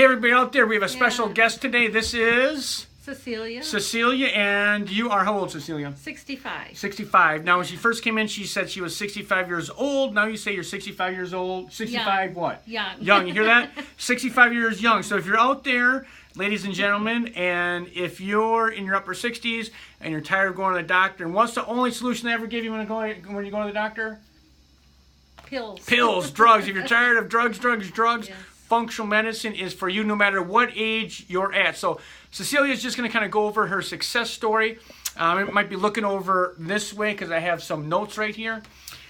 Hey, everybody out there, we have a special guest today. This is... Cecelia. Cecelia, and you are how old, Cecelia? 65. 65. Now, when she first came in, she said she was 65 years old. Now you say you're 65 years old. 65 what? Young. Young. You hear that? 65 years young. So if you're out there, ladies and gentlemen, and if you're in your upper 60s and you're tired of going to the doctor, and what's the only solution they ever give you when you go to the doctor? Pills. Pills, drugs. If you're tired of drugs, Yes. functional medicine is for you no matter what age you're at. So Cecelia is just going to kind of go over her success story. It might be looking over this way because I have some notes right here.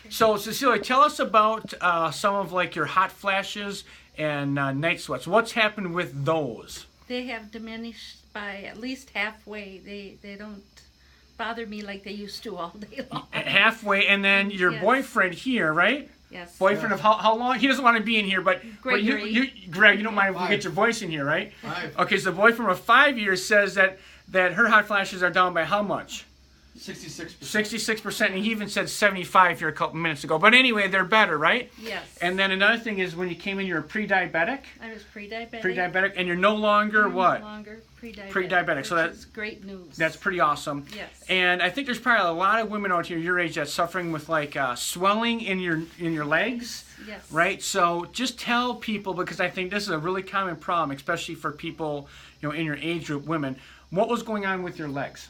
So Cecelia, tell us about some of like your hot flashes and night sweats. What's happened with those? They have diminished by at least halfway. They don't bother me like they used to all day long. Halfway, and then your boyfriend here, right? Yes. Boyfriend of how long? He doesn't want to be in here, but Greg, you don't mind if we get your voice in here, right? 5. Okay, so the boyfriend of 5 years says that her hot flashes are down by how much? 66%. 66%, and he even said 75 here a couple minutes ago. But anyway, they're better, right? Yes. And then another thing is when you came in, you were pre-diabetic. I was pre-diabetic. Pre-diabetic, and you're no longer what? No longer pre-diabetic. Pre-diabetic. So that's great news. That's pretty awesome. Yes. And I think there's probably a lot of women out here your age that's suffering with like swelling in your legs. Yes. Right. So just tell people, because I think this is a really common problem, especially for people in your age group, women. What was going on with your legs?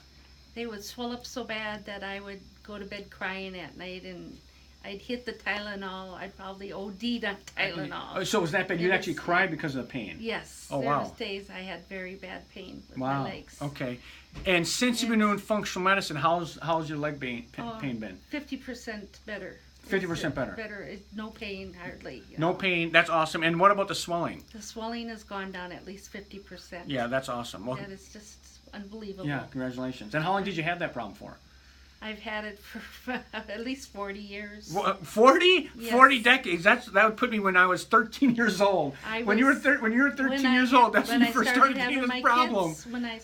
They would swell up so bad that I would go to bed crying at night, and I'd hit the Tylenol. I'd probably OD'd on Tylenol. So was that bad? You'd actually cry because of the pain? Yes. Oh, there wow. was days I had very bad pain with my legs. Okay. And since you've been doing functional medicine, how's your leg pain been? 50% better. 50% better. Better. No pain, hardly. No pain. That's awesome. And what about the swelling? The swelling has gone down at least 50%. Yeah, that's awesome. Well, that is just unbelievable. yeah, congratulations. And how long did you have that problem for? I've had it for at least 40 years. 40? Yes. 40 decades. That would put me when I was 13 years old. When you were 13 years old, that's when you first started getting this problem. When I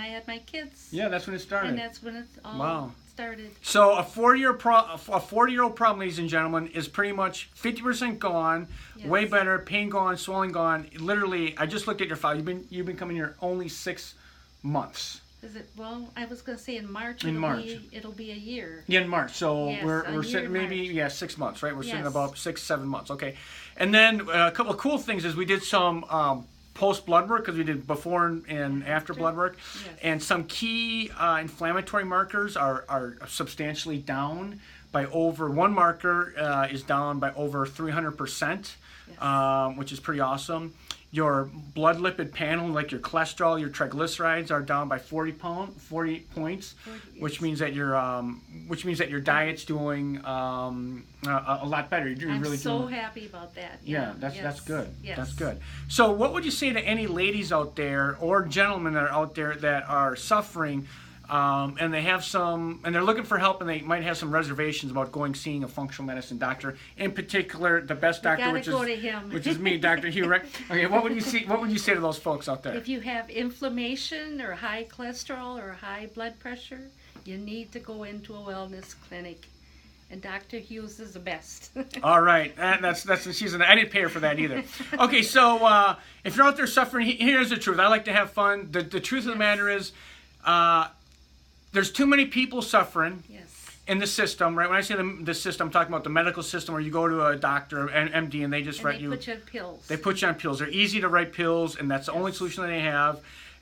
had my kids. Yeah, that's when it started. And that's when it all started. So a 40-year-old problem, ladies and gentlemen, is pretty much 50% gone, way better, pain gone, swelling gone. Literally, I just looked at your file. You've been coming here only 6 months. Is it? Well, I was going to say in March. It'll be a year. Yeah, in March. So yes, we're sitting maybe 6 months, right? We're sitting about 6, 7 months. Okay. And then a couple of cool things is we did some post blood work, because we did before and after blood work, and some key inflammatory markers are substantially down by over one marker is down by over 300%, which is pretty awesome. Your blood lipid panel, like your cholesterol, your triglycerides, are down by 40 points, which means that your diet's doing a lot better. I'm really so happy about that. Yeah, that's good. Yes. That's good. So, what would you say to any ladies out there or gentlemen that are out there that are suffering? And they have and they're looking for help, and they might have some reservations about seeing a functional medicine doctor. In particular, the best doctor, which is me, Dr. Hugh. Right? Okay, what would you say to those folks out there? If you have inflammation or high cholesterol or high blood pressure, you need to go into a wellness clinic. And Dr. Hughes is the best. All right, I didn't pay her for that either. Okay, so if you're out there suffering, here's the truth. I like to have fun. The truth of the matter is, there's too many people suffering in the system, right? When I say the system, I'm talking about the medical system, where you go to a doctor, an MD, and they just write you. They put you on pills. They put you on pills. They're easy to write pills, and that's the only solution that they have.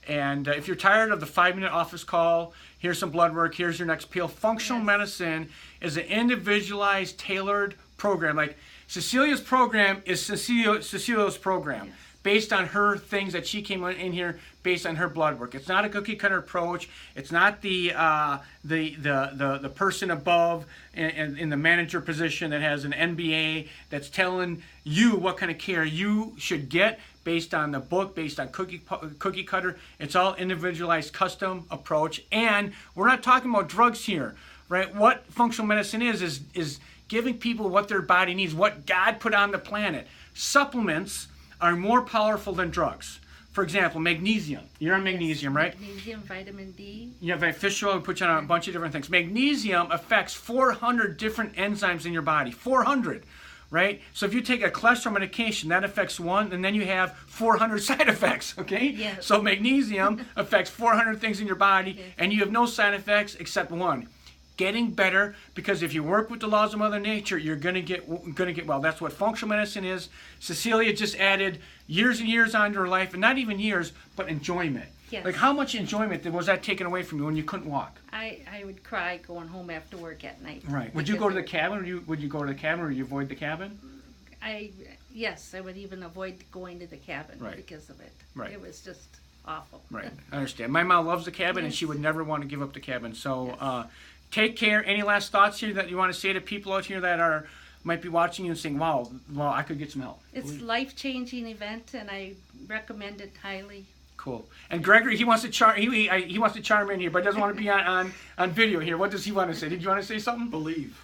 And if you're tired of the 5-minute office call, here's some blood work, here's your next pill. Functional medicine is an individualized, tailored program. Like Cecelia's program is Cecilia's program. Based on her things that she came in here, based on her blood work. It's not a cookie cutter approach. It's not the person above in the manager position that has an MBA that's telling you what kind of care you should get based on the book, based on cookie cutter. It's all individualized, custom approach. And we're not talking about drugs here, right? What functional medicine is giving people what their body needs, what God put on the planet. Supplements are more powerful than drugs. For example, magnesium. You're on magnesium, right? Magnesium, vitamin D. You have fish oil, we put you on a bunch of different things. Magnesium affects 400 different enzymes in your body. 400. right? So if you take a cholesterol medication, that affects one, and then you have 400 side effects, okay? Yes. So magnesium affects 400 things in your body, Yes. and you have no side effects except one. Getting better, because if you work with the laws of Mother Nature, you're gonna get well. That's what functional medicine is. Cecelia just added years and years onto her life, and not even years, but enjoyment. Yes. Like, how much enjoyment was that taken away from you when you couldn't walk? I would cry going home after work at night. Right. Would you go to the cabin, or would you go to the cabin, or would you avoid the cabin? Yes, I would even avoid going to the cabin Right. because of it. Right. It was just awful. Right. I understand. My mom loves the cabin, and Yes. she would never want to give up the cabin. So, Yes. take care. Any last thoughts here that you want to say to people out here that might be watching you and saying, "Wow, well, I could get some help." It's a life-changing event, and I recommend it highly. Cool. And Gregory, he wants to charm in here, but doesn't want to be on video here. What does he want to say? Did you want to say something? Believe.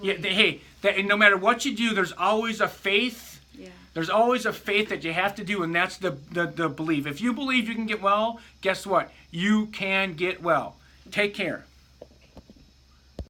Yeah. Hey, and no matter what you do, there's always a faith. Yeah. There's always a faith that you have to do, and that's the belief. If you believe you can get well, guess what? You can get well. Take care.